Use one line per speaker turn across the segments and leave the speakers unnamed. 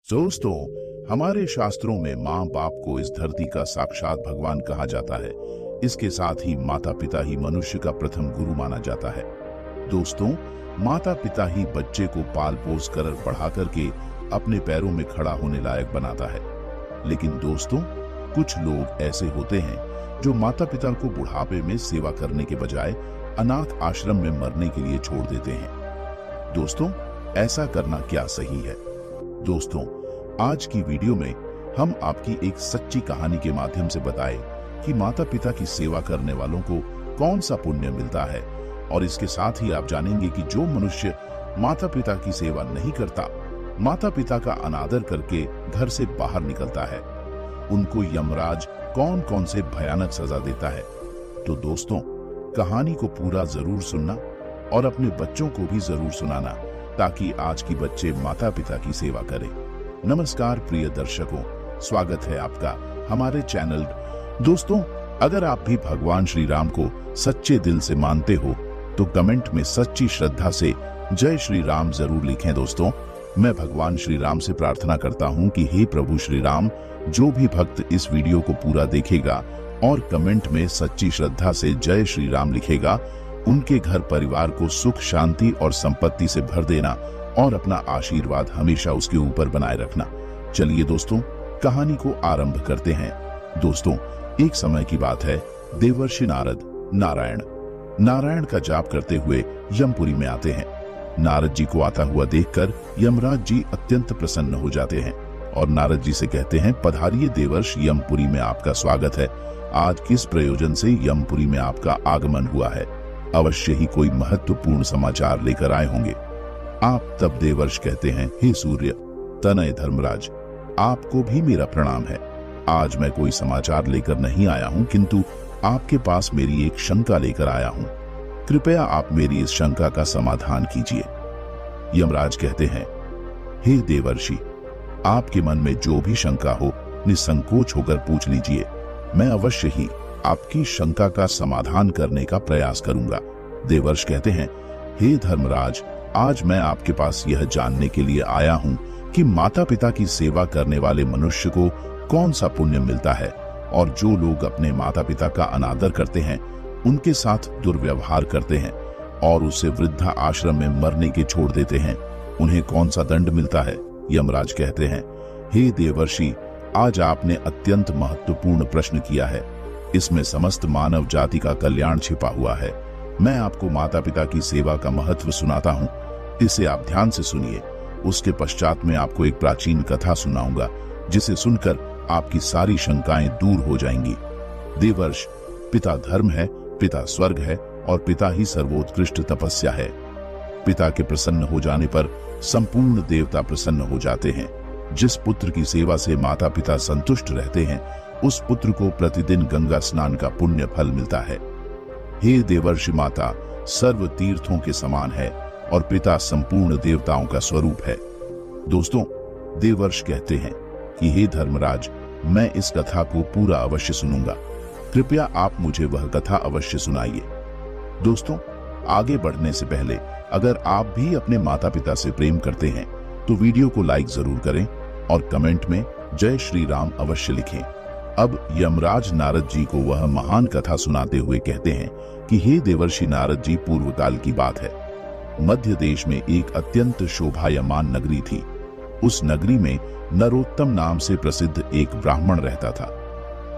दोस्तों, हमारे शास्त्रों में माँ बाप को इस धरती का साक्षात भगवान कहा जाता है। इसके साथ ही माता पिता ही मनुष्य का प्रथम गुरु माना जाता है। दोस्तों, माता पिता ही बच्चे को पाल पोस कर बढ़ा करके अपने पैरों में खड़ा होने लायक बनाता है। लेकिन दोस्तों, कुछ लोग ऐसे होते हैं जो माता पिता को बुढ़ापे में सेवा करने के बजाय अनाथ आश्रम में मरने के लिए छोड़ देते हैं। दोस्तों, ऐसा करना क्या सही है? दोस्तों, आज की वीडियो में हम आपकी एक सच्ची कहानी के माध्यम से बताएं कि माता पिता की सेवा करने वालों को कौन सा पुण्य मिलता है, और इसके साथ ही आप जानेंगे कि जो मनुष्य माता पिता की सेवा नहीं करता, माता पिता का अनादर करके घर से बाहर निकलता है, उनको यमराज कौन कौन से भयानक सजा देता है। तो दोस्तों, कहानी को पूरा जरूर सुनना और अपने बच्चों को भी जरूर सुनाना, ताकि आज की बच्चे माता पिता की सेवा करें। नमस्कार प्रिय दर्शकों, स्वागत है आपका हमारे चैनल। दोस्तों, अगर आप भी भगवान श्री राम को सच्चे दिल से मानते हो तो कमेंट में सच्ची श्रद्धा से जय श्री राम जरूर लिखें। दोस्तों, मैं भगवान श्री राम से प्रार्थना करता हूं कि हे प्रभु श्री राम, जो भी भक्त इस वीडियो को पूरा देखेगा और कमेंट में सच्ची श्रद्धा से जय श्री राम लिखेगा, उनके घर परिवार को सुख शांति और संपत्ति से भर देना और अपना आशीर्वाद हमेशा उसके ऊपर बनाए रखना। चलिए दोस्तों, कहानी को आरंभ करते हैं। दोस्तों, एक समय की बात है, देवर्षि नारद नारायण का जाप करते हुए यमपुरी में आते हैं। नारद जी को आता हुआ देखकर यमराज जी अत्यंत प्रसन्न हो जाते हैं और नारद जी से कहते हैं, पधारिए देवर्ष, यमपुरी में आपका स्वागत है। आज किस प्रयोजन से यमपुरी में आपका आगमन हुआ है? अवश्य ही कोई महत्वपूर्ण समाचार लेकर आए होंगे। आप तब देवर्ष कहते हैं, हे सूर्य तनय धर्मराज, आपको भी मेरा प्रणाम है। आज मैं कोई समाचार लेकर नहीं आया हूं, किंतु आपके पास मेरी एक शंका लेकर आया हूं। कृपया आप मेरी इस शंका का समाधान कीजिए। यमराज कहते हैं, हे देवर्षि, आपके मन में जो भी शंका हो निसंकोच होकर पूछ लीजिए। मैं अवश्य ही आपकी शंका का समाधान करने का प्रयास करूंगा। देवर्ष कहते हैं, हे धर्मराज, आज मैं आपके पास यह जानने के लिए आया हूं कि माता पिता की सेवा करने वाले मनुष्य को कौन सा पुण्य मिलता है, और जो लोग अपने माता पिता का अनादर करते हैं, उनके साथ दुर्व्यवहार करते हैं और उसे वृद्धा आश्रम में मरने के छोड़ देते हैं, उन्हें कौन सा दंड मिलता है। यमराज कहते हैं, हे देवर्षि, आज आपने अत्यंत महत्वपूर्ण प्रश्न किया है। इसमें समस्त मानव जाति का कल्याण छिपा हुआ है। मैं आपको माता पिता की सेवा का महत्व सुनाता हूँ, इसे आप ध्यान से सुनिए। उसके पश्चात मैं आपको एक प्राचीन कथा सुनाऊंगा, जिसे सुनकर आपकी सारी शंकाएं दूर हो जाएंगी। देवर्ष, पिता धर्म है, पिता स्वर्ग है और पिता ही सर्वोत्कृष्ट तपस्या है। पिता के प्रसन्न हो जाने पर संपूर्ण देवता प्रसन्न हो जाते हैं। जिस पुत्र की सेवा से माता पिता संतुष्ट रहते हैं, उस पुत्र को प्रतिदिन गंगा स्नान का पुण्य फल मिलता है। हे देवर्षि, माता सर्व तीर्थों के समान है और पिता संपूर्ण देवताओं का स्वरूप है। दोस्तों, देवर्ष कहते हैं कि हे धर्मराज, मैं इस कथा को पूरा अवश्य सुनूंगा। कृपया आप मुझे वह कथा अवश्य सुनाइए। दोस्तों, आगे बढ़ने से पहले अगर आप भी अपने माता पिता से प्रेम करते हैं तो वीडियो को लाइक जरूर करें और कमेंट में जय श्री राम अवश्य लिखें। अब यमराज नारद जी को वह महान कथा सुनाते हुए कहते हैं कि हे देवर्षि नारद जी, पूर्व काल की बात है। मध्य देश में एक अत्यंत शोभायमान नगरी थी। उस नगरी में नरोत्तम नाम से प्रसिद्ध एक ब्राह्मण रहता था।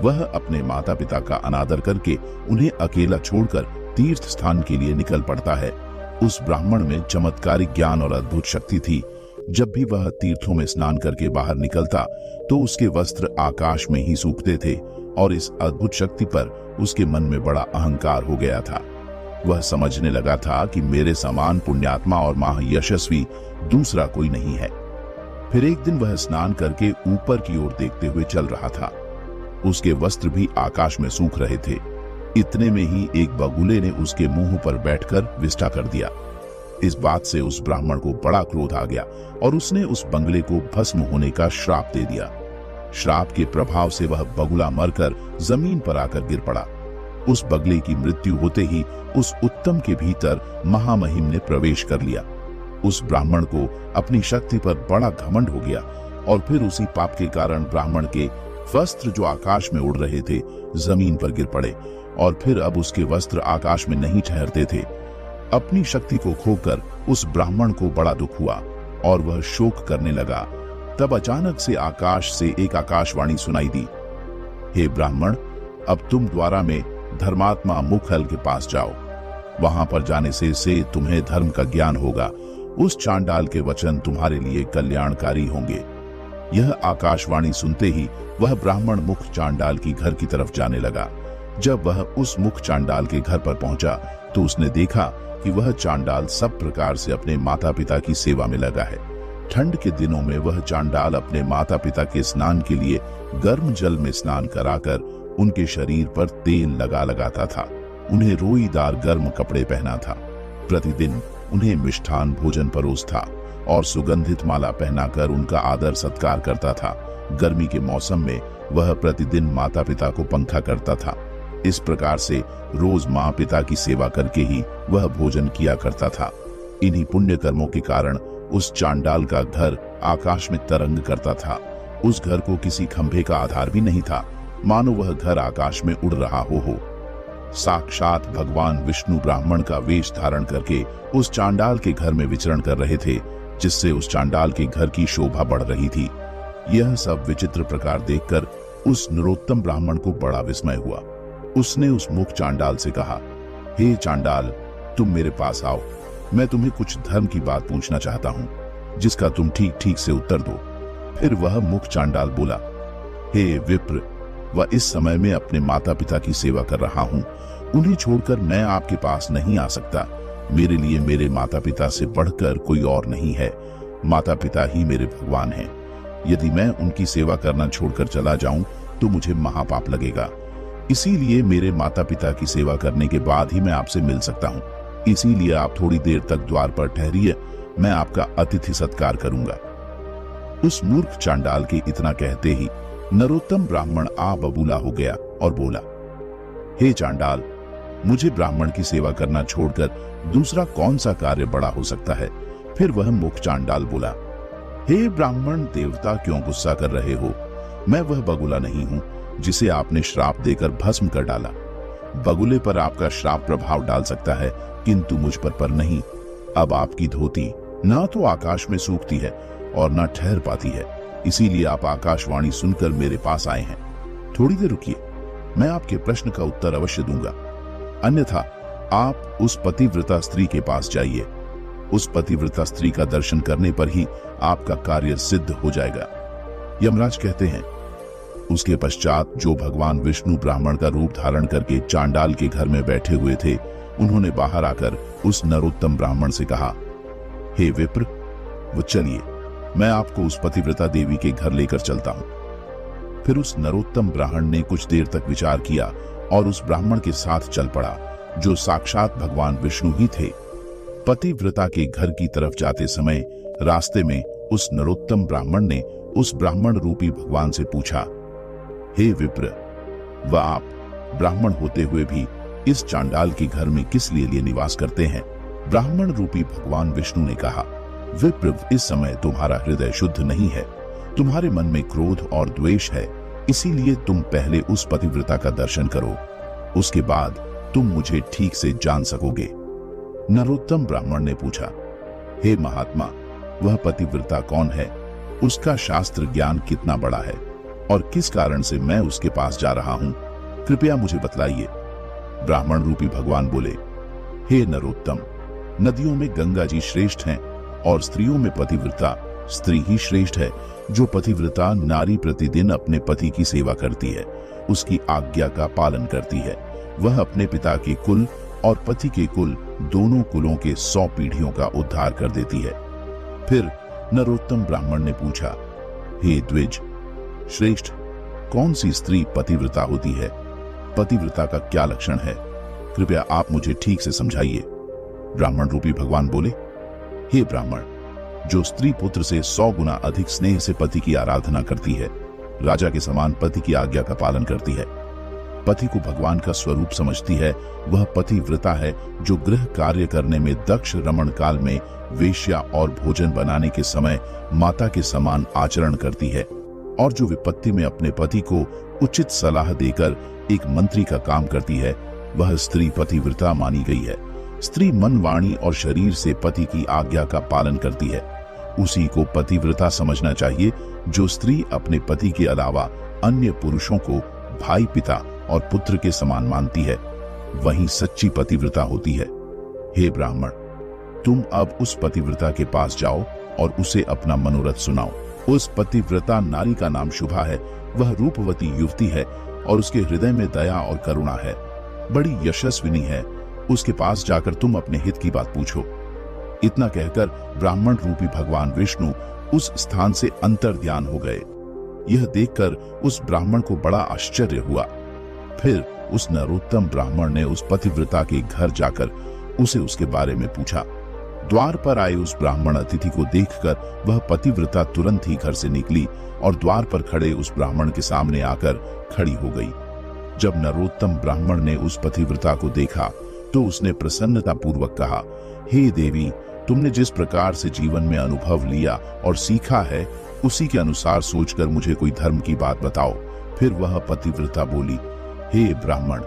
वह अपने माता पिता का अनादर करके उन्हें अकेला छोड़कर तीर्थ स्थान के लिए निकल पड़ता है। उस ब्राह्मण में चमत्कारिक ज्ञान और अद्भुत शक्ति थी। जब भी वह तीर्थों में स्नान करके बाहर निकलता तो उसके वस्त्र आकाश में ही सूखते थे, और इस अद्भुत शक्ति पर उसके मन में बड़ा अहंकार हो गया था। वह समझने लगा था कि मेरे समान पुण्यात्मा और महायशस्वी दूसरा कोई नहीं है। फिर एक दिन वह स्नान करके ऊपर की ओर देखते हुए चल रहा था। उसके वस्त्र भी आकाश में सूख रहे थे। इतने में ही एक बगुले ने उसके मुंह पर बैठकर विष्ठा कर दिया। इस बात से उस ब्राह्मण को बड़ा क्रोध आ गया और उसने उस बगुले को भस्म होने का श्राप दे दिया। श्राप के प्रभाव से वह बगुला मरकर जमीन पर आकर गिर पड़ा। उस बगले की मृत्यु होते ही उस उत्तम के भीतर महामहिम ने प्रवेश कर लिया। उस ब्राह्मण को अपनी शक्ति पर बड़ा घमंड हो गया और फिर उसी पाप के कारण ब्राह्मण के वस्त्र जो आकाश में उड़ रहे थे जमीन पर गिर पड़े, और फिर अब उसके वस्त्र आकाश में नहीं ठहरते थे। अपनी शक्ति को खोकर उस ब्राह्मण को बड़ा दुख हुआ और वह शोक करने लगा। तब अचानक से आकाश से एक आकाशवाणी सुनाई दी, हे ब्राह्मण, अब तुम द्वारा में धर्मात्मा मुखल के पास जाओ। वहां पर जाने से तुम्हें धर्म का ज्ञान होगा। उस चांडाल के वचन तुम्हारे लिए कल्याणकारी होंगे। यह आकाशवाणी सुनते ही वह ब्राह्मण मुख चांडाल की घर की तरफ जाने लगा। जब वह उस मुख चांडाल के घर पर पहुंचा तो उसने देखा कि वह चांडाल सब प्रकार से अपने माता पिता की सेवा में लगा है। ठंड के दिनों में वह चांडाल अपने माता पिता के स्नान के लिए गर्म जल में स्नान कराकर उनके शरीर पर तेल लगाता था। उन्हें रोईदार गर्म कपड़े पहना था। प्रतिदिन उन्हें मिष्ठान भोजन परोसता और सुगंधित माला पहनाकर उनका आदर सत्कार करता था। गर्मी के मौसम में वह प्रतिदिन माता पिता को पंखा करता था। इस प्रकार से रोज माँ पिता की सेवा करके ही वह भोजन किया करता था। इन्हीं पुण्य कर्मों के कारण उस चांडाल का घर आकाश में तरंग करता था। उस घर को किसी खंभे का आधार भी नहीं था, मानो वह घर आकाश में उड़ रहा हो। साक्षात भगवान विष्णु ब्राह्मण का वेश धारण करके उस चांडाल के घर में विचरण कर रहे थे, जिससे उस चांडाल के घर की शोभा बढ़ रही थी। यह सब विचित्र प्रकार देखकर उस नरोत्तम ब्राह्मण को बड़ा विस्मय हुआ। उसने उस मुख चांडाल से कहा, हे चांडाल, तुम मेरे पास आओ। मैं तुम्हें कुछ धर्म की बात पूछना चाहता हूँ, जिसका तुम ठीक ठीक से उत्तर दो। फिर वह मुख चांडाल बोला, हे विप्र, वह इस समय में अपने माता पिता की सेवा कर रहा हूँ। उन्हें छोड़कर मैं आपके पास नहीं आ सकता। मेरे लिए मेरे माता पिता से बढ़कर कोई और नहीं है। माता पिता ही मेरे भगवान हैं। यदि मैं उनकी सेवा करना छोड़कर चला जाऊं तो मुझे महापाप लगेगा। इसीलिए मेरे माता पिता की सेवा करने के बाद ही मैं आपसे मिल सकता हूँ। इसीलिए आप थोड़ी देर तक द्वार पर ठहरिए, मैं आपका अतिथि सत्कार करूंगा। उस मूर्ख चांडाल के इतना कहते ही नरोत्तम ब्राह्मण आ बबूला हो गया और बोला, हे चांडाल, मुझे ब्राह्मण की सेवा करना छोड़कर दूसरा कौन सा कार्य बड़ा हो सकता है। फिर वह मुख चांडाल बोला, हे ब्राह्मण देवता, क्यों गुस्सा कर रहे हो? मैं वह बगुला नहीं हूं जिसे आपने श्राप देकर भस्म कर डाला। बगुले पर आपका श्राप प्रभाव डाल सकता है, किंतु मुझ पर नहीं। अब आपकी धोती ना तो आकाश में सूखती है और ना ठहर पाती है, इसीलिए आप आकाशवाणी सुनकर मेरे पास आए हैं। थोड़ी देर रुकिए, मैं आपके प्रश्न का उत्तर अवश्य दूंगा, अन्यथा आप उस पतिव्रता स्त्री के पास जाइए। उस पतिव्रता स्त्री का दर्शन करने पर ही आपका कार्य सिद्ध हो जाएगा। यमराज कहते हैं, उसके पश्चात जो भगवान विष्णु ब्राह्मण का रूप धारण करके चांडाल के घर में बैठे हुए थे, उन्होंने बाहर आकर उस नरोत्तम ब्राह्मण से कहा, हे विप्र, वो चलिए, मैं आपको उस पतिव्रता देवी के घर लेकर चलता हूं। फिर उस नरोत्तम ब्राह्मण ने कुछ देर तक विचार किया और उस ब्राह्मण के साथ चल पड़ा, जो साक्षात भगवान विष्णु ही थे। पतिव्रता के घर की तरफ जाते समय रास्ते में उस नरोत्तम ब्राह्मण ने उस ब्राह्मण रूपी भगवान से पूछा, हे विप्र, वह आप ब्राह्मण होते हुए भी इस चांडाल के घर में किस लिए निवास करते हैं? ब्राह्मण रूपी भगवान विष्णु ने कहा, विप्र, इस समय तुम्हारा हृदय शुद्ध नहीं है। तुम्हारे मन में क्रोध और द्वेष है, इसीलिए तुम पहले उस पतिव्रता का दर्शन करो, उसके बाद तुम मुझे ठीक से जान सकोगे। नरोत्तम ब्राह्मण ने पूछा, हे महात्मा, वह पतिव्रता कौन है? उसका शास्त्र ज्ञान कितना बड़ा है और किस कारण से मैं उसके पास जा रहा हूं? कृपया मुझे बतलाइए। ब्राह्मण रूपी भगवान बोले, हे नरोत्तम, नदियों में गंगा जी श्रेष्ठ हैं और स्त्रियों में पतिव्रता स्त्री ही श्रेष्ठ है। जो पतिव्रता नारी प्रतिदिन अपने पति की सेवा करती है, उसकी आज्ञा का पालन करती है, वह अपने पिता के कुल और पति के कुल दोनों कुलों के 100 पीढ़ियों का उद्धार कर देती है। फिर नरोत्तम ब्राह्मण ने पूछा, हे द्विज श्रेष्ठ, कौन सी स्त्री पतिव्रता होती है? पतिव्रता का क्या लक्षण है? कृपया आप मुझे ठीक से समझाइए। ब्राह्मण रूपी भगवान बोले, हे ब्राह्मण, जो स्त्री पुत्र से 100 गुना अधिक स्नेह से पति की आराधना करती है, राजा के समान पति की आज्ञा का पालन करती है, पति को भगवान का स्वरूप समझती है, वह पतिव्रता है जो गृह कार्य करने में दक्ष रमण काल में वेश्या और भोजन बनाने के समय माता के समान आचरण करती है, और जो विपत्ति में अपने पति को उचित सलाह देकर एक मंत्री का काम करती है, वह स्त्री पतिव्रता मानी गई है। स्त्री मन, वाणी और शरीर से पति की आज्ञा का पालन करती है, उसी को पतिव्रता समझना चाहिए। जो स्त्री अपने पति के अलावा अन्य पुरुषों को भाई, पिता और पुत्र के समान मानती है, वही सच्ची पतिव्रता होती है। हे ब्राह्मण, तुम अब उस पतिव्रता के पास जाओ और उसे अपना मनोरथ सुनाओ। उस पतिव्रता नारी का नाम शुभा है, वह रूपवती युवती है और उसके हृदय में दया और करुणा है, बड़ी यशस्विनी है। उसके पास जाकर तुम अपने हित की बात पूछो। इतना कहकर ब्राह्मण रूपी भगवान विष्णु उस स्थान से अंतर्ध्यान हो गए। यह देखकर उस ब्राह्मण को बड़ा आश्चर्य हुआ। फिर उस नरोत्तम ब्राह्मण ने उस पतिव्रता के घर जाकर उसे उसके बारे में पूछा। द्वार पर आए उस ब्राह्मण अतिथि को देखकर वह पतिव्रता तुरंत ही घर से निकली और द्वार पर खड़े उस ब्राह्मण के सामने आकर खड़ी हो गई। जब नरोत्तम ब्राह्मण ने उस पतिव्रता को देखा तो उसने प्रसन्नता पूर्वक कहा, हे देवी, तुमने जिस प्रकार से जीवन में अनुभव लिया और सीखा है, उसी के अनुसार सोचकर मुझे कोई धर्म की बात बताओ। फिर वह पतिव्रता बोली, हे ब्राह्मण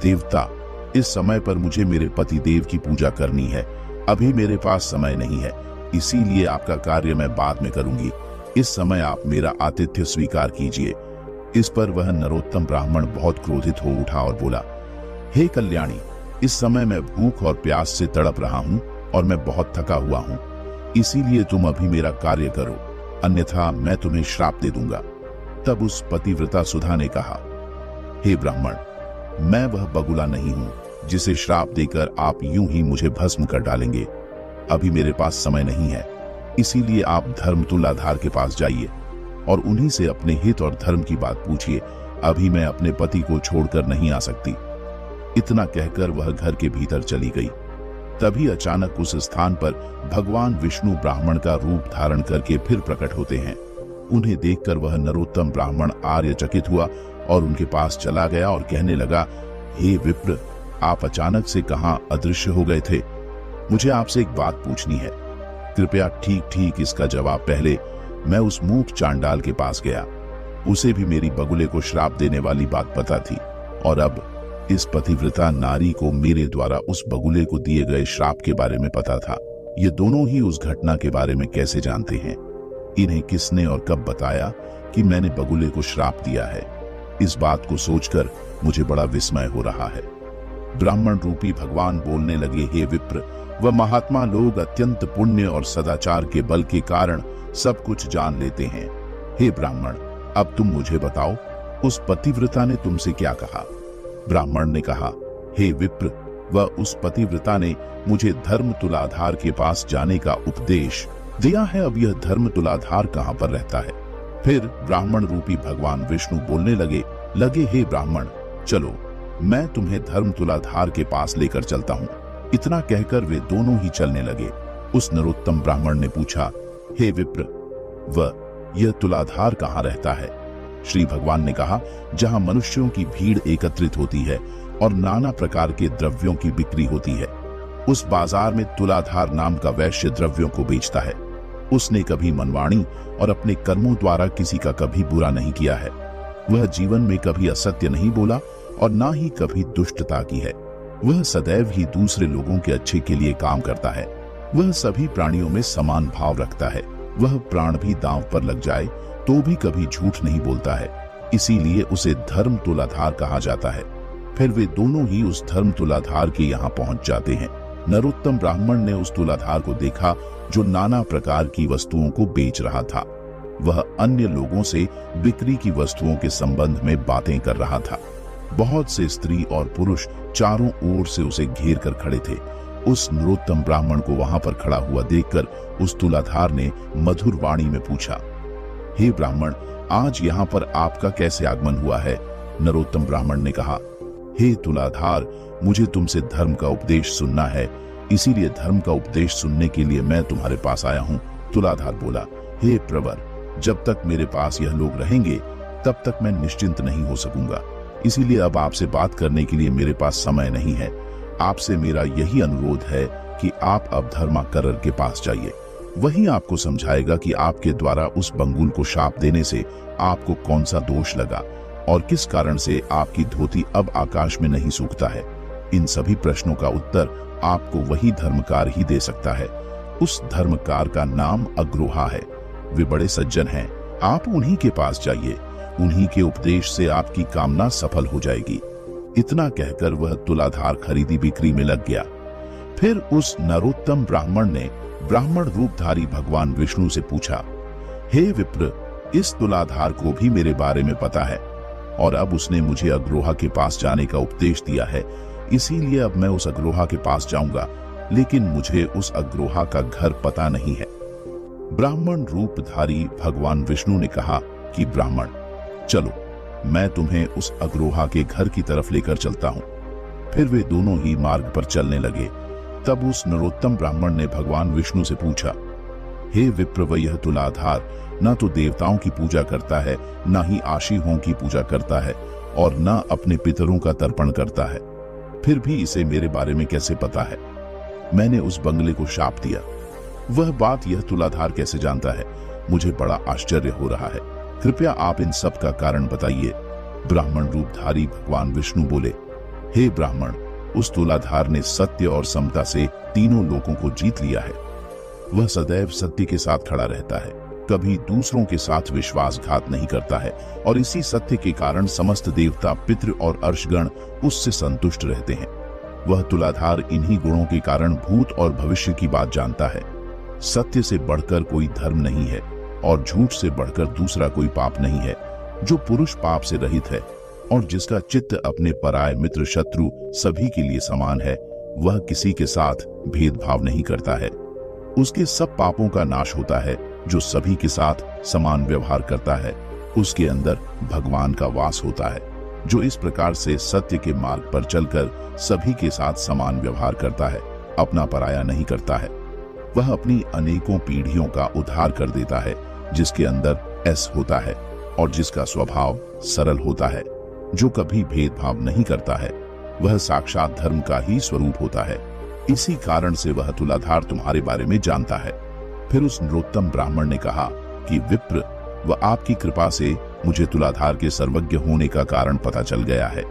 देवता, इस समय पर मुझे मेरे पति देव की पूजा करनी है। अभी मेरे पास समय नहीं है, इसीलिए आपका कार्य मैं बाद में करूंगी। इस समय आप मेरा आतिथ्य स्वीकार कीजिए। इस पर वह नरोत्तम ब्राह्मण बहुत क्रोधित हो उठा और बोला, हे कल्याणी, इस समय मैं भूख और प्यास से तड़प रहा हूं और मैं बहुत थका हुआ हूं, इसीलिए तुम अभी मेरा कार्य करो, अन्यथा मैं तुम्हें श्राप दे दूंगा। तब उस पतिव्रता सुधा ने कहा, हे ब्राह्मण, मैं वह बगुला नहीं हूं जिसे श्राप देकर आप यूं ही मुझे भस्म कर डालेंगे। अभी मेरे पास समय नहीं है, इसीलिए आप धर्म तुलाधार के पास जाइए और उन्हीं से अपने हित और धर्म की बात पूछिए। अभी मैं अपने पति को छोड़कर नहीं आ सकती। इतना कहकर वह घर के भीतर चली गई। तभी अचानक उस स्थान पर भगवान विष्णु ब्राह्मण का रूप धारण करके फिर प्रकट होते हैं। उन्हें देखकर वह नरोत्तम ब्राह्मण आश्चर्यचकित हुआ और उनके पास चला गया और कहने लगा, हे विप्र, आप अचानक से कहां अदृश्य हो गए थे? मुझे आपसे एक बात पूछनी है, कृपया ठीक ठीक इसका जवाब। पहले मैं उस मूक चांडाल के पास गया, उसे भी मेरी बगुले को श्राप देने वाली बात पता थी, और अब इस पतिव्रता नारी को मेरे द्वारा उस बगुले को दिए गए श्राप के बारे में पता था। ये दोनों ही उस घटना के बारे में कैसे जानते हैं? इन्हें किसने और कब बताया कि मैंने बगुले को श्राप दिया है? इस बात को सोचकर मुझे बड़ा विस्मय हो रहा है। ब्राह्मण रूपी भगवान बोलने लगे, हे विप्र, वह महात्मा लोग अत्यंत पुण्य और सदाचार के बल के कारण सब कुछ जान लेते हैं। हे ब्राह्मण, अब तुम मुझे बताओ, उस पतिव्रता ने तुमसे क्या कहा? ब्राह्मण ने कहा, हे विप्र, वह उस पतिव्रता ने मुझे धर्म तुलाधार के पास जाने का उपदेश दिया है। अब यह धर्म तुलाधार कहां पर रहता है? फिर ब्राह्मण रूपी भगवान विष्णु बोलने लगे, हे ब्राह्मण, चलो मैं तुम्हें धर्म तुलाधार के पास लेकर चलता हूं। इतना कहकर वे दोनों ही चलने लगे। उस नरोत्तम ब्राह्मण ने पूछा, हे विप्र, यह तुलाधार कहां रहता है? श्री भगवान ने कहा, जहां मनुष्यों की भीड़ एकत्रित होती है और नाना प्रकार के द्रव्यों की बिक्री होती है। उस बाजार में तुलाधार नाम का वैश्य द्रव्यों को बेचता है। उसने कभी मनवाणी और अपने कर्मों द्वारा किसी का कभी बुरा नहीं किया है। वह जीवन में कभी असत्य नहीं बोला और ना ही कभी दुष्टता की है। वह सदैव ही दूसरे लोगों के अच्छे के लिए काम करता है। वह सभी प्राणियों में समान भाव रखता है। वह प्राण भी दांव पर लग जाए तो भी कभी झूठ नहीं बोलता है, इसीलिए उसे धर्म तुलाधार कहा जाता है। फिर वे दोनों ही उस धर्म तुलाधार के यहाँ पहुंच जाते हैं। नरोत्तम ब्राह्मण ने उस तुलाधार को देखा जो नाना प्रकार की वस्तुओं को बेच रहा था। वह अन्य लोगों से बिक्री की वस्तुओं के संबंध में बातें कर रहा था। बहुत से स्त्री और पुरुष चारों ओर से उसे घेर कर खड़े थे। उस नरोत्तम ब्राह्मण को वहां पर खड़ा हुआ देखकर उस तुलाधार ने मधुर वाणी में पूछा, हे ब्राह्मण, आज यहाँ पर आपका कैसे आगमन हुआ है? नरोत्तम ब्राह्मण ने कहा, हे तुलाधार, मुझे तुमसे धर्म का उपदेश सुनना है, इसीलिए धर्म का उपदेश सुनने के लिए मैं तुम्हारे पास आया हूँ। तुलाधार बोला, हे प्रवर, जब तक मेरे पास यह लोग रहेंगे तब तक मैं निश्चिंत नहीं हो सकूंगा, इसीलिए अब आपसे बात करने के लिए मेरे पास समय नहीं है। आपसे मेरा यही अनुरोध है कि आप अब धर्माकरर के पास जाइए। वही आपको समझाएगा कि आपके द्वारा उस बंगुल को शाप देने से आपको कौन सा दोष लगा और किस कारण से आपकी धोती अब आकाश में नहीं सूखता है। इन सभी प्रश्नों का उत्तर आपको वही धर्मकार ही दे सकता है। उस धर्मकार का नाम अग्रोहा है। वे बड़े सज्जन हैं। आप उन्हीं के पास जाइए। उन्हीं के उपदेश से आपकी कामना सफल हो जाएगी। इतना कहकर वह तुलाधार खरीदी बिक्री में लग गया। फिर उस नरोत्तम ब्राह्मण ने ब्राह्मण रूपधारी भगवान विष्णु से पूछा, हे विप्र, इस तुलाधार को भी मेरे बारे में पता है और अब उसने मुझे अग्रोहा के पास जाने का उपदेश दिया है। इसीलिए अब मैं उस अग्रोहा के पास जाऊंगा, लेकिन मुझे उस अग्रोहा का घर पता नहीं है। ब्राह्मण रूपधारी भगवान विष्णु ने कहा कि ब्राह्मण, चलो मैं तुम्हें उस अग्रोहा के घर की तरफ लेकर चलता हूं। फिर वे दोनों ही मार्ग पर चलने लगे। तब उस नरोत्तम ब्राह्मण ने भगवान विष्णु से पूछा, हे विप्र, वह यह तुलाधार न तो देवताओं की पूजा करता है, न ही आशीहों की पूजा करता है और न अपने पितरों का तर्पण करता है। फिर भी इसे मेरे बारे में कैसे पता है? मैंने उस बंगले को शाप दिया। वह बात यह तुलाधार कैसे जानता है? मुझे बड़ा आश्चर्य हो रहा है। कृपया आप इन सब का कारण बताइए। ब्राह्मण रूपधारी भगवान विष्णु बोले, हे ब्राह्मण, उस तुलाधार ने सत्य और समता से तीनों लोगों को जीत लिया है। वह सदैव सत्य के साथ खड़ा रहता है, कभी दूसरों के साथ विश्वासघात नहीं करता है और इसी सत्य के कारण समस्त देवता, पितृ और अर्शगण उससे संतुष्ट रहते हैं। वह तुलाधार इन्हीं गुणों के कारण भूत और भविष्य की बात जानता है। सत्य से बढ़कर कोई धर्म नहीं है और झूठ से बढ़कर दूसरा कोई पाप नहीं है। जो पुरुष पाप से रहित है और जिसका चित्त अपने पराये मित्र शत्रु सभी के लिए समान है, वह किसी के साथ भेदभाव नहीं करता है। उसके सब पापों का नाश होता है। जो सभी के साथ समान व्यवहार करता है, उसके अंदर भगवान का वास होता है। जो इस प्रकार से सत्य के मार्ग पर चलकर सभी के साथ समान व्यवहार करता है, अपना पराया नहीं करता है, वह अपनी अनेकों पीढ़ियों का उद्धार कर देता है। जिसके अंदर ऐस होता है और जिसका स्वभाव सरल होता है, जो कभी भेदभाव नहीं करता है, वह साक्षात धर्म का ही स्वरूप होता है। इसी कारण से वह तुलाधार तुम्हारे बारे में जानता है। फिर उस नरोत्तम ब्राह्मण ने कहा कि विप्र, वह आपकी कृपा से मुझे तुलाधार के सर्वज्ञ होने का कारण पता चल गया है।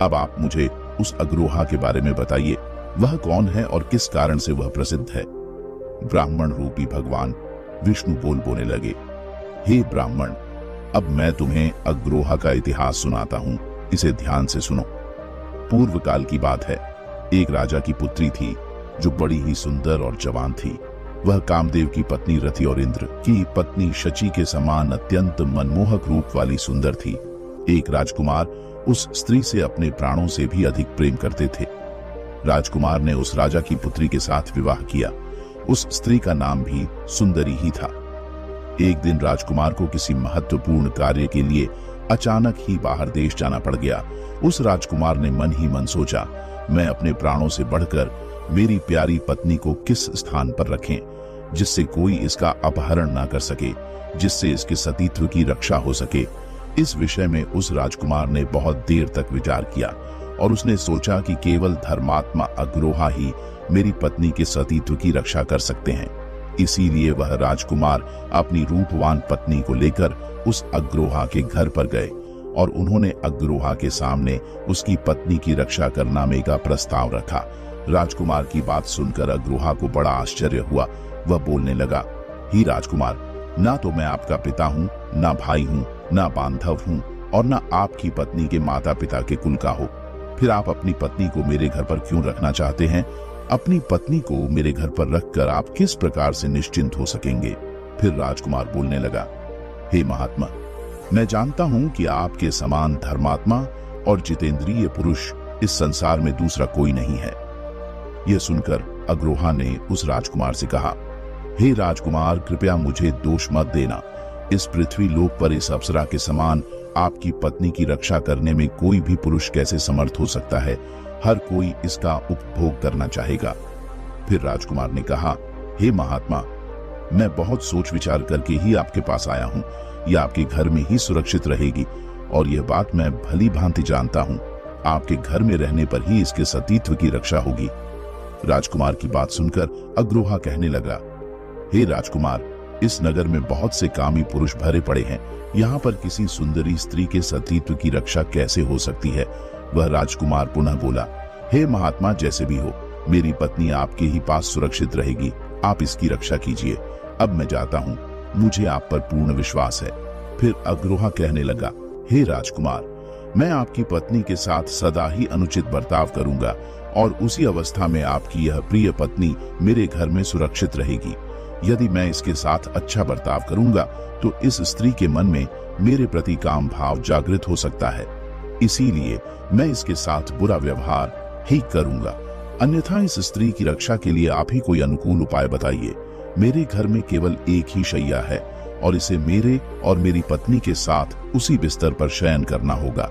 अब आप मुझे उस अग्रोहा के बारे में बताइए। वह कौन है और किस कारण से वह प्रसिद्ध है? ब्राह्मण रूपी भगवान विष्णु बोलने लगे, हे ब्राह्मण, अब मैं तुम्हें अग्रोहा का इतिहास सुनाता हूँ। इसे ध्यान से सुनो। पूर्व काल की बात है। एक राजा की पुत्री थी जो बड़ी ही सुंदर और जवान थी। वह कामदेव की पत्नी रति और इंद्र की पत्नी शची के समान अत्यंत मनमोहक रूप वाली सुंदर थी। एक राजकुमार उस स्त्री से अपने प्राणों से भी अधिक प्रेम करते थे। राजकुमार ने उस राजा की पुत्री के साथ विवाह किया। उस स्त्री का नाम भी सुंदरी ही था। एक दिन राजकुमार को किसी महत्वपूर्ण कार्य के लिए अचानक ही बाहर देश जाना पड़ गया। उस राजकुमार ने मन ही मन सोचा, मैं अपने प्राणों से बढ़कर मेरी प्यारी पत्नी को किस स्थान पर रखें जिससे कोई इसका अपहरण ना कर सके, जिससे इसके सतीत्व की रक्षा हो सके। इस विषय में उस राजकुमार ने बहुत देर तक विचार किया और उसने सोचा कि केवल धर्मात्मा अग्रोहा ही मेरी पत्नी के सतीत्व की रक्षा कर सकते हैं। इसीलिए वह राजकुमार अपनी रूपवान पत्नी को लेकर उस अग्रोहा के घर पर गए और उन्होंने अग्रोहा के सामने उसकी पत्नी की रक्षा करने का प्रस्ताव रखा। राजकुमार की बात सुनकर अग्रोहा को बड़ा आश्चर्य हुआ। वह बोलने लगा, ही राजकुमार, ना तो मैं आपका पिता हूँ, ना भाई हूँ, ना बांधव हूँ और ना आपकी पत्नी के माता पिता के कुल का हो। फिर आप अपनी पत्नी को मेरे घर पर क्यों रखना चाहते हैं? अपनी पत्नी को मेरे घर पर रखकर आप किस प्रकार से निश्चिंत हो सकेंगे? फिर राजकुमार बोलने लगा, हे महात्मा, मैं जानता हूं कि आपके समान धर्मात्मा और जितेंद्रिय पुरुष इस संसार में दूसरा कोई नहीं है। यह सुनकर अग्रोहा ने उस राजकुमार से कहा, हे राजकुमार, कृपया मुझे दोष मत देना। इस पृथ्वी लोक पर इस अप्सरा के समान आपकी पत्नी की रक्षा करने में कोई भी पुरुष कैसे समर्थ हो सकता है? हर कोई इसका उपभोग करना चाहेगा। फिर राजकुमार ने कहा, हे महात्मा, मैं बहुत सोच विचार करके ही आपके पास आया हूँ। यह आपके घर में ही सुरक्षित रहेगी और यह बात मैं भली भांति जानता हूँ, आपके घर में रहने पर ही इसके सतीत्व की रक्षा होगी। राजकुमार की बात सुनकर अग्रोहा कहने लगा, हे राजकुमार, इस नगर में बहुत से कामी पुरुष भरे पड़े हैं, यहाँ पर किसी सुंदरी स्त्री के सतीत्व की रक्षा कैसे हो सकती है? वह राजकुमार पुनः बोला, हे महात्मा, जैसे भी हो, मेरी पत्नी आपके ही पास सुरक्षित रहेगी, आप इसकी रक्षा कीजिए। अब मैं जाता हूँ, मुझे आप पर पूर्ण विश्वास है। फिर अग्रोहा कहने लगा, हे राजकुमार, मैं आपकी पत्नी के साथ सदा ही अनुचित बर्ताव करूंगा और उसी अवस्था में आपकी यह प्रिय पत्नी मेरे घर में सुरक्षित रहेगी। यदि मैं इसके साथ अच्छा बर्ताव करूंगा तो इस स्त्री के मन में मेरे प्रति काम भाव जागृत हो सकता है, इसीलिए मैं इसके साथ बुरा व्यवहार ही करूंगा। अन्यथा इस स्त्री की रक्षा के लिए आप ही कोई अनुकूल उपाय बताइए। मेरे घर में केवल एक ही शैया है और इसे मेरे और मेरी पत्नी के साथ उसी बिस्तर पर शयन करना होगा।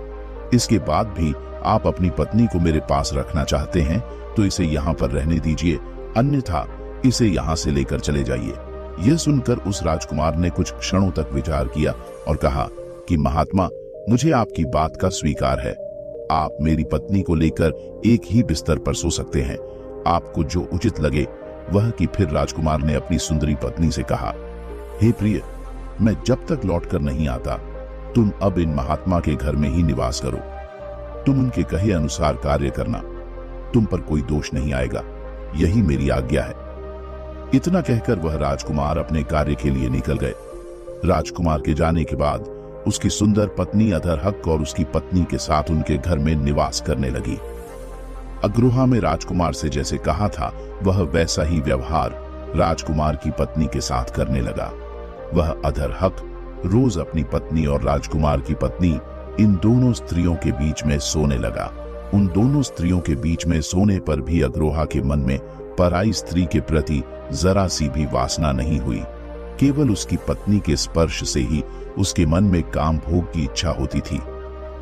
इसके बाद भी आप अपनी पत्नी को मेरे पास रखना चाहते हैं तो इसे यहाँ पर रहने दीजिए, अन्यथा इसे यहाँ से लेकर चले जाइए। यह सुनकर उस राजकुमार ने कुछ क्षणों तक विचार किया और कहा कि महात्मा, मुझे आपकी बात का स्वीकार है। आप मेरी पत्नी को लेकर एक ही बिस्तर पर सो सकते हैं, आपको जो उचित लगे वह। कि फिर राजकुमार ने अपनी सुंदरी पत्नी से कहा, हे प्रिय, मैं जब तक लौटकर नहीं आता, तुम अब इन महात्मा के घर में ही निवास करो। तुम उनके कहे अनुसार कार्य करना, तुम पर कोई दोष नहीं आएगा, यही मेरी आज्ञा है। इतना कहकर वह राजकुमार अपने कार्य के लिए निकल गए। राजकुमार के जाने के बाद उसकी सुंदर पत्नी अधरहक और उसकी पत्नी के साथ उनके घर में निवास करने लगी। अग्रोहा में राजकुमार से जैसे कहा था, वह वैसा ही व्यवहार राजकुमार की पत्नी के साथ करने लगा। वह अधरहक रोज अपनी पत्नी और राजकुमार की पत्नी, इन दोनों स्त्रियों के बीच में सोने लगा। उन दोनों स्त्रियों के बीच में सोने पर भी अग्रोहा के मन में पराई स्त्री के प्रति जरा सी भी वासना नहीं हुई। केवल उसकी पत्नी के स्पर्श से ही उसके मन में काम भोग की इच्छा होती थी।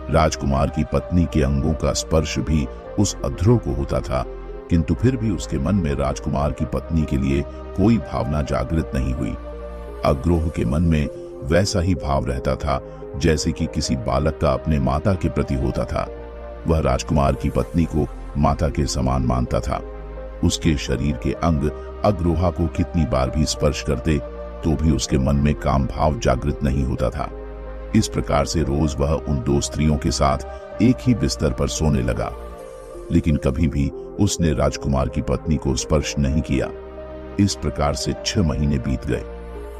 राजकुमार की पत्नी के अंगों का स्पर्श भी उस अध्रो को होता था, किंतु फिर भी उसके मन में राजकुमार की पत्नी के लिए कोई भावना जागृत नहीं हुई। अग्रोह के मन में वैसा ही भाव रहता था जैसे कि किसी बालक का अपने माता के प्रति होता था। वह राजकुमार की पत्नी को माता के समान मानता था। उसके शरीर के अंग अग्रोहा को कितनी बार भी स्पर्श करते तो भी उसके मन में काम भाव जागृत नहीं होता था। इस प्रकार से रोज वह उन दो स्त्रियों के साथ एक ही बिस्तर पर सोने लगा, लेकिन कभी भी उसने राजकुमार की पत्नी को स्पर्श नहीं किया। इस प्रकार से 6 महीने बीत गए।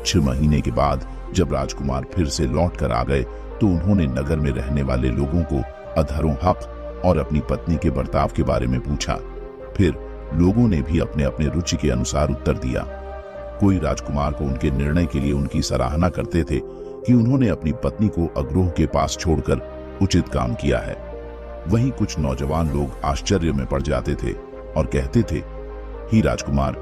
6 महीने के बाद जब राजकुमार फिर से लौट कर आ गए तो उन्होंने नगर में रहने वाले लोगों को अधरोहक और अपनी पत्नी के बर्ताव के बारे में पूछा। फिर लोगों ने भी अपने अपने रुचि के अनुसार उत्तर दिया। कोई राजकुमार को उनके निर्णय के लिए उनकी सराहना करते थे कि उन्होंने अपनी पत्नी को अग्रोह के पास छोड़कर उचित काम किया है। वहीं कुछ नौजवान लोग आश्चर्य में पड़ जाते थे और कहते थे, ही राजकुमार,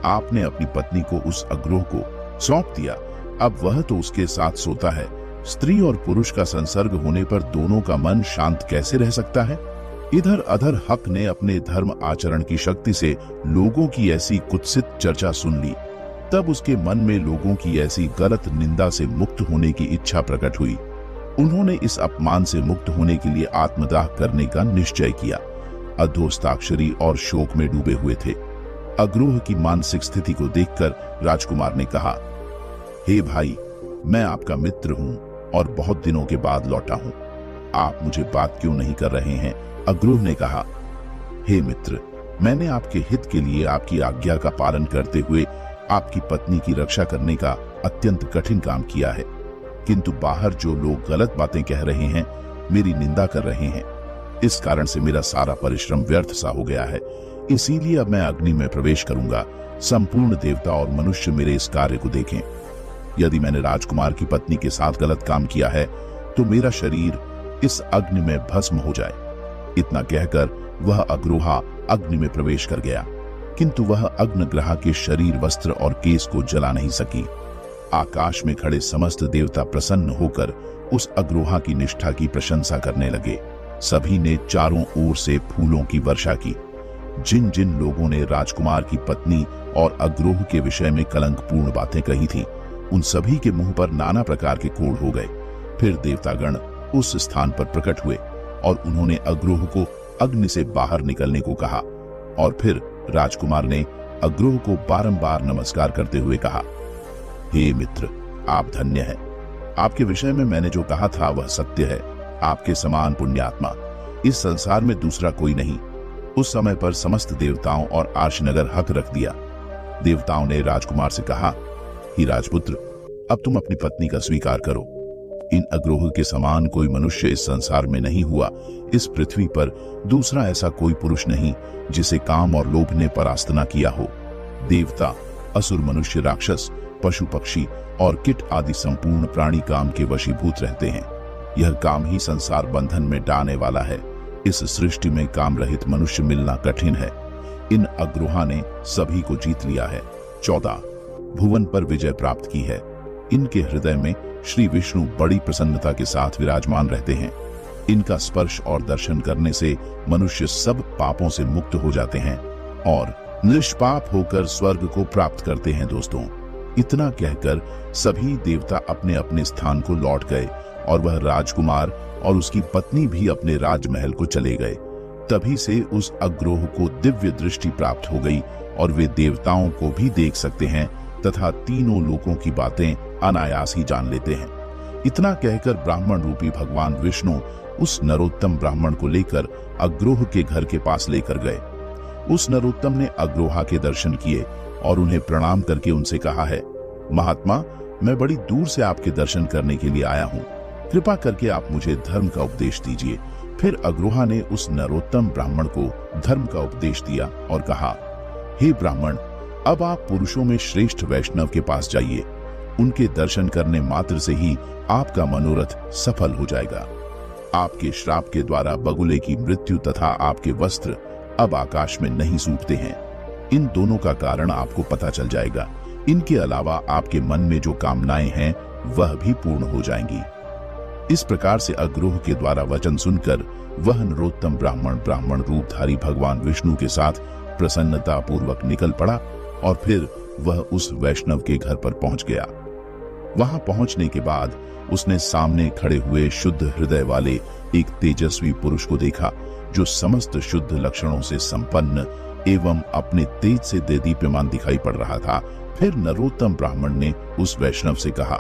आपने अपनी पत्नी को उस अग्रोह को सौंप दिया, अब वह तो उसके साथ सोता है। स्त्री और पुरुष का संसर्ग होने पर दोनों का मन शांत कैसे रह सकता है? इधर अधरहक ने अपने धर्म आचरण की शक्ति से लोगों की ऐसी कुत्सित चर्चा सुन ली। तब उसके मन में लोगों की ऐसी गलत निंदा से मुक्त होने की इच्छा प्रकट हुई। उन्होंने इस अपमान से मुक्त होने के लिए आत्मदाह करने का निश्चय किया। अधोस्ताक्षरी और शोक में डूबे हुए थे। अग्रोह की मानसिक स्थिति को देखकर राजकुमार ने कहा, हे भाई, मैं आपका मित्र हूं और बहुत दिनों के बाद लौटा हूं, आप मुझे बात क्यों नहीं कर रहे हैं? अग्रोह ने कहा, हे मित्र, मैंने आपके हित के लिए आपकी आज्ञा का पालन करते हुए आपकी पत्नी की रक्षा करने का अत्यंत कठिन काम किया है, किंतु बाहर जो लोग गलत बातें कह रहे हैं, मेरी निंदा कर रहे हैं, इस कारण से मेरा सारा परिश्रम व्यर्थ सा हो गया है। इसीलिए अब मैं अग्नि में प्रवेश करूंगा। संपूर्ण देवता और मनुष्य मेरे इस कार्य को देखें। यदि मैंने राजकुमार की पत्नी के साथ गलत काम किया है तो मेरा शरीर इस अग्नि में भस्म हो जाए। इतना कहकर वह अग्रोहा अग्नि में प्रवेश कर गया, किंतु वह अग्निग्रह के शरीर, वस्त्र और केस को जला नहीं सकी। आकाश में खड़े समस्त देवता प्रसन्न होकर उस अग्रोहा की निष्ठा की प्रशंसा करने लगे। सभी ने चारों ओर से फूलों की वर्षा की। जिन जिन लोगों ने राजकुमार की पत्नी और अग्रोह के विषय में कलंकपूर्ण बातें कही थी, उन सभी के मुंह पर नाना प्रकार के कोढ़ हो गए। फिर देवतागण उस स्थान पर प्रकट हुए और उन्होंने अग्रोह को अग्नि से बाहर निकलने को कहा। और फिर राजकुमार ने अग्रोह को बारंबार नमस्कार करते हुए कहा, हे मित्र, आप धन्य हैं। आपके विषय में मैंने जो कहा था वह सत्य है। आपके समान पुण्यात्मा इस संसार में दूसरा कोई नहीं। उस समय पर समस्त देवताओं और आर्षनगर हक रख दिया। देवताओं ने राजकुमार से कहा, ही राजपुत्र, अब तुम अपनी पत्नी का स्वीकार करो। इन अग्रोह के समान कोई मनुष्य इस संसार में नहीं हुआ। इस पृथ्वी पर दूसरा ऐसा कोई पुरुष नहीं जिसे काम और लोभ ने परास्त न किया हो। देवता, असुर, मनुष्य, राक्षस, पशु पक्षी और कीट आदि संपूर्ण प्राणी काम के वशीभूत रहते हैं। यह काम ही संसार बंधन में डालने वाला है। इस सृष्टि में काम रहित मनुष्य मिलना कठिन है। इन अग्रोहा ने सभी को जीत लिया है। 14 भुवन पर विजय प्राप्त की है। इनके हृदय में श्री विष्णु बड़ी प्रसन्नता के साथ विराजमान रहते हैं। इनका स्पर्श और दर्शन करने से मनुष्य सब पापों से मुक्त हो जाते हैं और निष्पाप होकर स्वर्ग को प्राप्त करते हैं। दोस्तों, इतना कहकर सभी देवता अपने अपने स्थान को लौट गए और वह राजकुमार और उसकी पत्नी भी अपने राजमहल को चले गए। तभी से उस अग्रोह को दिव्य दृष्टि प्राप्त हो गई और वे देवताओं को भी देख सकते हैं तथा तीनों लोकों की बातें अनायास ही जान लेते हैं। इतना कहकर ब्राह्मण रूपी भगवान विष्णु उस नरोत्तम ब्राह्मण को लेकर अग्रोह के घर के पास लेकर गए। उस नरोत्तम ने अग्रोहा के दर्शन किए और उन्हें प्रणाम करके उनसे कहा है, महात्मा, मैं बड़ी दूर से आपके दर्शन करने के लिए आया हूँ। कृपा करके आप मुझे धर्म का उपदेश दीजिए। फिर अग्रोहा ने उस नरोत्तम ब्राह्मण को धर्म का उपदेश दिया और कहा, हे ब्राह्मण, अब आप पुरुषों में श्रेष्ठ वैष्णव के पास जाइए। उनके दर्शन करने मात्र से ही आपका मनोरथ सफल हो जाएगा। आपके श्राप के द्वारा बगुले की मृत्यु तथा आपके वस्त्र अब आकाश में नहीं सूखते हैं। इन दोनों का कारण आपको पता चल जाएगा। इनके अलावा आपके मन में जो कामनाएं हैं वह भी पूर्ण हो जाएंगी। इस प्रकार से अग्रोह के द्वारा वचन सुनकर वह नरोत्तम ब्राह्मण रूपधारी भगवान विष्णु के साथ प्रसन्नता पूर्वक निकल पड़ा और फिर वह उस वैष्णव के घर पर पहुंच गया। वहां पहुंचने के बाद उसने सामने खड़े हुए शुद्ध हृदय वाले एक तेजस्वी पुरुष को देखा, जो समस्त शुद्ध लक्षणों से संपन्न एवं अपने तेज से देदीप्यमान दिखाई पड़ रहा था। फिर नरोत्तम ब्राह्मण ने उस वैष्णव से कहा,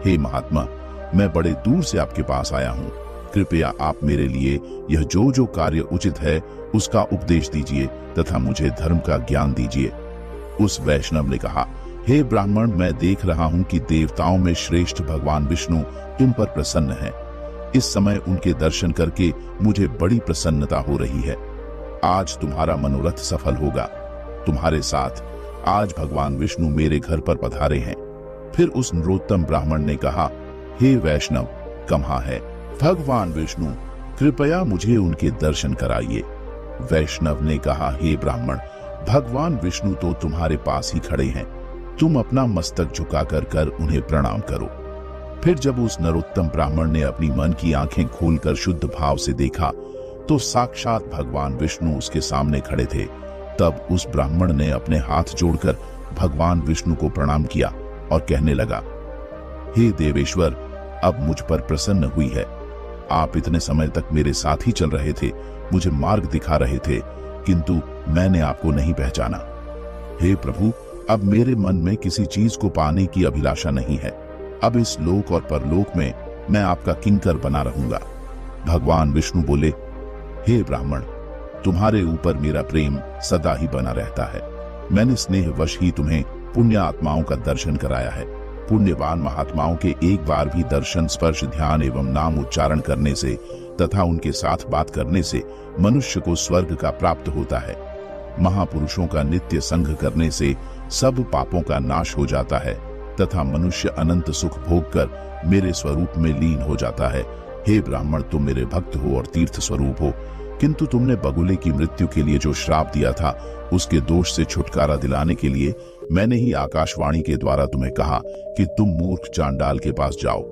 हे महात्मा, मैं बड़े दूर से आपके पास आया हूँ। कृपया आप मेरे लिए यह जो कार्य उचित है उसका उपदेश दीजिए तथा मुझे धर्म का ज्ञान दीजिए। उस वैष्णव ने कहा, हे ब्राह्मण, मैं देख रहा हूँ कि देवताओं में श्रेष्ठ भगवान विष्णु तुम पर प्रसन्न है। इस समय उनके दर्शन करके मुझे बड़ी प्रसन्नता हो रही है। आज तुम्हारा मनोरथ सफल होगा। तुम्हारे साथ आज भगवान विष्णु मेरे घर पर पधारे हैं। फिर उस नरोत्तम ब्राह्मण ने कहा, हे वैष्णव, कहाँ है भगवान विष्णु? कृपया मुझे उनके दर्शन कराइए। वैष्णव ने कहा, हे ब्राह्मण, भगवान विष्णु तो तुम्हारे पास ही खड़े हैं। तुम अपना मस्तक झुकाकर कर उन्हें प्रणाम करो। फिर जब उस नरोत्तम ब्राह्मण ने अपनी मन की आंखें खोलकर शुद्ध भाव से देखा तो साक्षात भगवान विष्णु उसके सामने खड़े थे। तब उस ब्राह्मण ने अपने हाथ जोड़कर भगवान विष्णु को प्रणाम किया और कहने लगा, हे देवेश्वर, अब मुझ पर प्रसन्न हुई है। आप इतने समय तक मेरे साथ ही चल रहे थे, मुझे मार्ग दिखा रहे थे, किंतु मैंने आपको नहीं पहचाना। हे प्रभु, अब मेरे मन में किसी चीज को पाने की अभिलाषा नहीं है। अब इस लोक और परलोक में मैं आपका किंकर बना रहूंगा। भगवान विष्णु बोले, हे ब्राह्मण, तुम्हारे ऊपर मेरा प्रेम सदा ही बना रहता है। मैंने स्नेहवश ही तुम्हें पुण्य आत्माओं का दर्शन कराया है। पुण्यवान महात्माओं के एक बार भी दर्शन, स्पर्श, ध्यान एवं नाम उच्चारण करने से तथा उनके साथ बात करने से मनुष्य को स्वर्ग का प्राप्त होता है। महापुरुषों का नित्य संग करने से सब पापों का नाश हो जाता है तथा मनुष्य अनंत सुख भोगकर मेरे स्वरूप में लीन हो जाता है। हे ब्राह्मण, तुम मेरे भक्त हो और तीर्थ स्वरूप हो, किंतु तुमने बगुले की मृत्यु के लिए जो श्राप दिया था उसके दोष से छुटकारा दिलाने के लिए मैंने ही आकाशवाणी के द्वारा तुम्हें कहा कि तुम मूर्ख चांडाल के पास जाओ।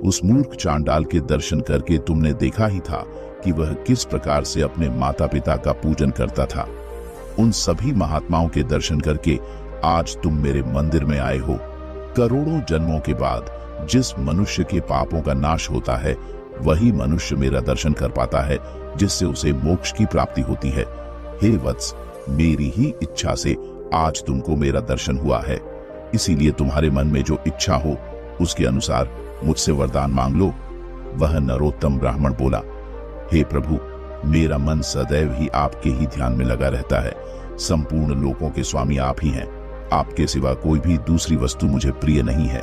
उस मूर्ख चांडाल के दर्शन करके तुमने देखा ही था कि वह किस प्रकार से अपने माता पिता का पूजन करता था। उन सभी महात्माओं के दर्शन करके आज तुम मेरे मंदिर में आए हो। करोड़ों जन्मों के बाद जिस मनुष्य के पापों का नाश होता है वही मनुष्य मेरा दर्शन कर पाता है, जिससे उसे मोक्ष की प्राप्ति होती है। हे वत्स, मेरी ही इच्छा से आज तुमको मेरा दर्शन हुआ है, इसीलिए तुम्हारे मन में जो इच्छा हो उसके अनुसार मुझसे वरदान मांग लो। वह नरोत्तम ब्राह्मण बोला, हे प्रभु, मेरा मन सदैव ही आपके ही ध्यान में लगा रहता है। संपूर्ण लोकों के स्वामी आप ही हैं। आपके सिवा कोई भी दूसरी वस्तु मुझे प्रिय नहीं है।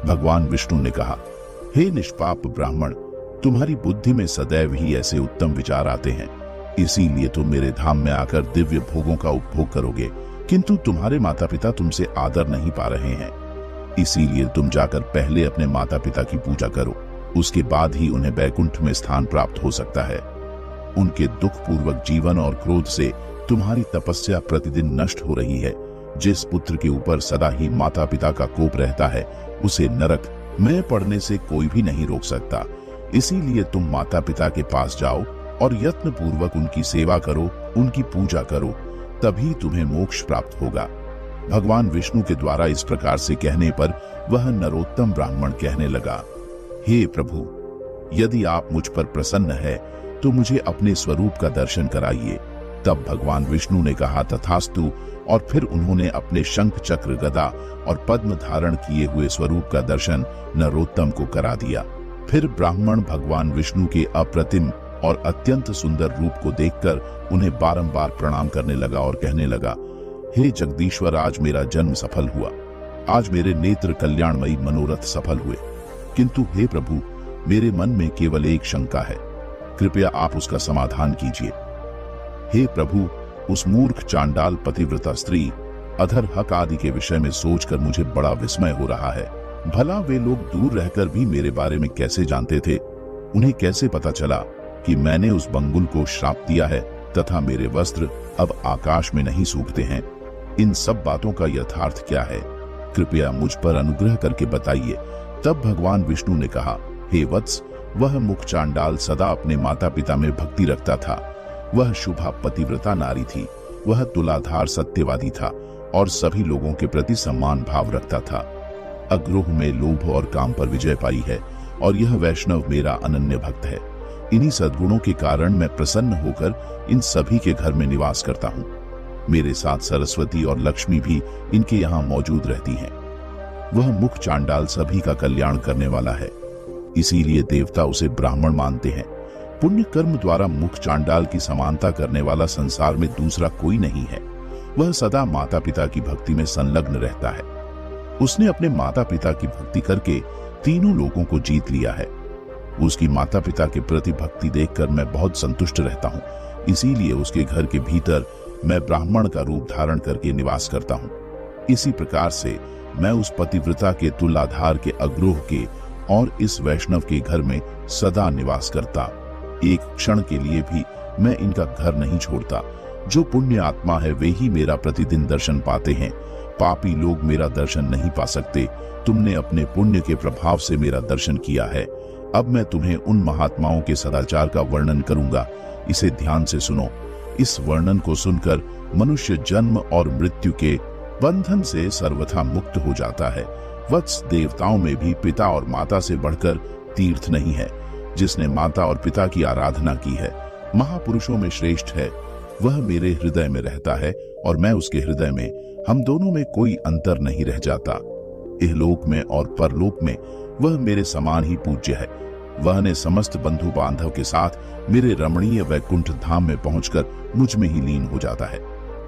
भगवान विष्णु ने कहा, हे निष्पाप ब्राह्मण, तुम्हारी बुद्धि में सदैव ही ऐसे उत्तम विचार आते हैं, इसीलिए तुम मेरे धाम में आकर दिव्य भोगों का उपभोग करोगे, किंतु तुम्हारे माता पिता तुमसे आदर नहीं पा रहे हैं। इसीलिए तुम जाकर पहले अपने माता पिता की पूजा करो, उसके बाद ही उन्हें बैकुंठ में स्थान प्राप्त हो सकता है। उनके दुखपूर्वक जीवन और क्रोध से तुम्हारी तपस्या प्रतिदिन नष्ट हो रही है। जिस पुत्र के ऊपर सदा ही माता पिता का कोप रहता है, उसे नरक में पड़ने से कोई भी नहीं रोक सकता। इसीलिए तुम माता पिता के पास जाओ और यत्न पूर्वक उनकी सेवा करो, उनकी पूजा करो, तभी तुम्हें मोक्ष प्राप्त होगा। भगवान विष्णु के द्वारा इस प्रकार से कहने पर वह नरोत्तम ब्राह्मण कहने लगा, हे प्रभु, यदि आप मुझ पर प्रसन्न है तो मुझे अपने स्वरूप का दर्शन कराइए। तब भगवान विष्णु ने कहा, तथास्तु, और फिर उन्होंने अपने शंख चक्र गदा और पद्म धारण किए हुए स्वरूप का दर्शन नरोत्तम को करा दिया। फिर ब्राह्मण भगवान विष्णु के अप्रतिम और अत्यंत सुंदर रूप को देखकर उन्हें बारंबार प्रणाम करने लगा और कहने लगा, हे जगदीश्वर, आज मेरा जन्म सफल हुआ, आज मेरे नेत्र कल्याणमयी मनोरथ सफल हुए, किंतु हे प्रभु, मेरे मन में केवल एक शंका है, कृपया आप उसका समाधान कीजिए। हे प्रभु, उस मूर्ख चांडाल पतिव्रता स्त्री अधर हक आदि के विषय में सोचकर मुझे बड़ा विस्मय हो रहा है। भला वे लोग दूर रहकर भी मेरे बारे में कैसे जानते थे? उन्हें कैसे पता चला कि मैंने उस बंगुल को श्राप दिया है तथा मेरे वस्त्र अब आकाश में नहीं सूखते हैं? इन सब बातों का यथार्थ क्या है? कृपया मुझ पर अनुग्रह करके बताइए। तब भगवान विष्णु ने कहा, हे वत्स, वह मुख चांडाल सदा अपने माता पिता में भक्ति रखता था। वह शुभा पतिव्रता नारी थी। वह तुलाधार सत्यवादी था और सभी लोगों के प्रति सम्मान भाव रखता था। अग्रोह में लोभ और काम पर विजय पाई है और यह वैष्णव मेरा अनन्य भक्त है। इन्हीं सद्गुणों के कारण मैं प्रसन्न होकर इन सभी के घर में निवास करता हूँ। मेरे साथ सरस्वती और लक्ष्मी भी इनके यहाँ मौजूद रहती हैं। वह मुख चांडाल सभी का कल्याण करने वाला है, इसीलिए देवता उसे ब्राह्मण मानते हैं। पुण्य कर्म द्वारा मुख चांडाल की समानता करने वाला संसार में दूसरा कोई नहीं है। वह सदा माता पिता की भक्ति में संलग्न रहता है। उसने अपने माता पिता की भक्ति करके तीनों लोगों को जीत लिया है। उसकी माता पिता के प्रति भक्ति देखकर मैं बहुत संतुष्ट रहता हूँ, इसीलिए उसके घर के भीतर मैं ब्राह्मण का रूप धारण करके निवास करता हूँ। इसी प्रकार से मैं उस पतिव्रता के तुलाधार के अग्रोह के और इस वैष्णव के घर में सदा निवास करता। एक क्षण के लिए भी मैं इनका घर नहीं छोड़ता। जो पुण्य आत्मा है वे ही मेरा प्रतिदिन दर्शन पाते हैं। पापी लोग मेरा दर्शन नहीं पा सकते। तुमने अपने पुण्य के प्रभाव से मेरा दर्शन किया है। अब मैं तुम्हें उन महात्माओं के सदाचार का वर्णन करूंगा। इसे ध्यान से सुनो। इस वर्णन को सुनकर मनुष्य जन्म और मृत्यु के बंधन से सर्वथा मुक्त हो जाता है। वत्स, देवताओं में भी पिता और माता से बढ़कर तीर्थ नहीं है। जिसने माता और पिता की आराधना की है, महापुरुषों में श्रेष्ठ है। वह मेरे हृदय में रहता है और मैं उसके हृदय में। हम दोनों में कोई अंतर नहीं रह जाता। इहलोक में और परलोक में वह मेरे समान ही पूज्य है। वह ने समस्त बंधु बांधव के साथ मेरे रमणीय वैकुंठ धाम में पहुंचकर मुझ में ही लीन हो जाता है।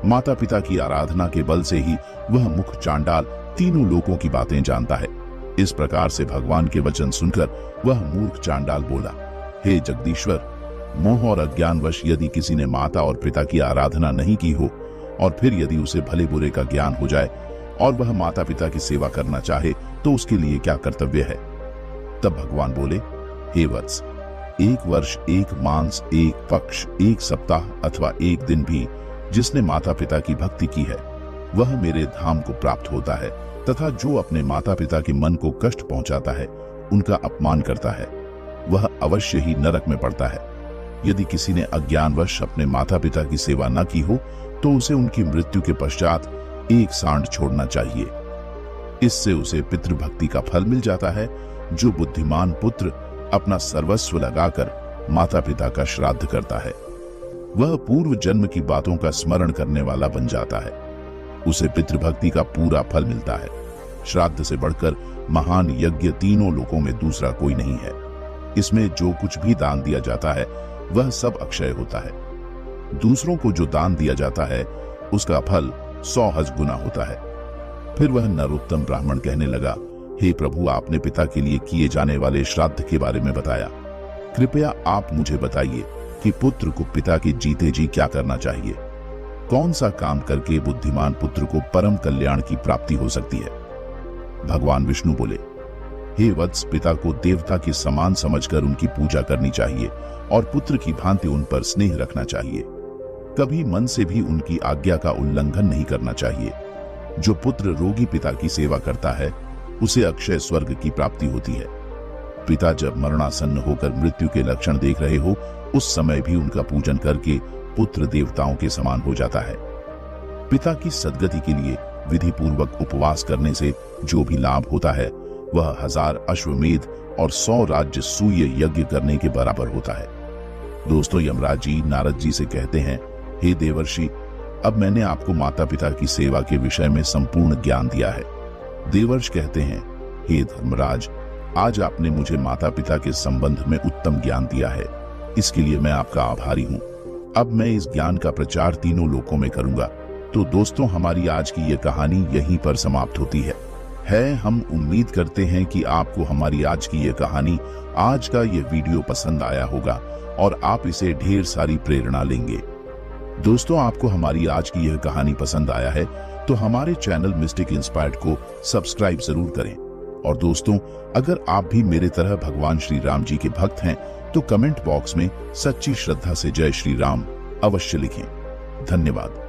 माता पिता की आराधना के बल से ही वह मुख चांडाल तीनों लोकों की बातें जानता है। इस प्रकार से भगवान के वचन सुनकर वह मूर्ख चांडाल बोला, हे जगदीश्वर, मोह और अज्ञानवश यदि किसी ने माता और पिता की आराधना नहीं की हो और फिर यदि उसे भले बुरे का ज्ञान हो जाए और वह माता पिता की सेवा करना चाहे तो उसके लिए क्या कर्तव्य है? तब भगवान बोले, हे वत्स, 1 वर्ष, 1 मास, 1 पक्ष, 1 सप्ताह अथवा 1 दिन भी जिसने माता पिता की भक्ति की है वह मेरे धाम को प्राप्त होता है, तथा जो अपने माता पिता के मन को कष्ट पहुंचाता है, उनका अपमान करता है, वह अवश्य ही नरक में पड़ता है। यदि किसी ने अज्ञानवश अपने माता पिता की सेवा न की हो तो उसे उनकी मृत्यु के पश्चात 1 सांड छोड़ना चाहिए। इससे उसे पितृभक्ति का फल मिल जाता है। जो बुद्धिमान पुत्र अपना सर्वस्व लगाकर माता पिता का श्राद्ध करता है, वह पूर्व जन्म की बातों का स्मरण करने वाला बन जाता है। उसे पितृभक्ति का पूरा फल मिलता है। श्राद्ध से बढ़कर महान यज्ञ तीनों लोकों में दूसरा कोई नहीं है। इसमें जो कुछ भी दान दिया जाता है वह सब अक्षय होता है। दूसरों को जो दान दिया जाता है उसका फल 100 गुना होता है। फिर वह नरोत्तम ब्राह्मण कहने लगा, हे प्रभु, आपने पिता के लिए किए जाने वाले श्राद्ध के बारे में बताया। कृपया आप मुझे बताइए कि पुत्र को पिता के जीते जी क्या करना चाहिए। कौन सा काम करके बुद्धिमान पुत्र को परम कल्याण की प्राप्ति हो सकती है। भगवान विष्णु बोले, हे वत्स, पिता को देवता के समान समझकर उनकी पूजा करनी चाहिए और पुत्र की भांति उन पर स्नेह रखना चाहिए। कभी मन से भी उनकी आज्ञा का उल्लंघन नहीं करना चाहिए। जो पुत्र रोगी पिता की सेवा करता है उसे अक्षय स्वर्ग की प्राप्ति होती है। पिता जब मरणासन्न होकर मृत्यु के लक्षण देख रहे हो उस समय भी उनका पूजन करके पुत्र देवताओं के समान हो जाता है। पिता की सद्गति के लिए विधि पूर्वक उपवास करने से जो भी लाभ होता है वह 1000 अश्वमेध और 100 राज्य सूय यज्ञ करने के बराबर होता है। दोस्तों, यमराज जी नारद जी से कहते हैं, हे देवर्षि, अब मैंने आपको माता पिता की सेवा के विषय में संपूर्ण ज्ञान दिया है। देवर्षि कहते हैं, हे धर्मराज, आज आपने मुझे माता पिता के संबंध में उत्तम ज्ञान दिया है, इसके लिए मैं आपका आभारी हूँ। अब मैं इस ज्ञान का प्रचार तीनों लोकों में करूंगा। तो दोस्तों, हमारी आज की ये कहानी यहीं पर समाप्त होती है। हम उम्मीद करते हैं कि आपको हमारी आज की ये कहानी, आज का ये वीडियो पसंद आया होगा और आप इसे ढेर सारी प्रेरणा लेंगे। दोस्तों, आपको हमारी आज की यह कहानी पसंद आया है तो हमारे चैनल मिस्टिक इंस्पायर्ड को सब्सक्राइब जरूर करें। और दोस्तों, अगर आप भी मेरे तरह भगवान श्री राम जी के भक्त हैं तो कमेंट बॉक्स में सच्ची श्रद्धा से जय श्री राम अवश्य लिखें। धन्यवाद।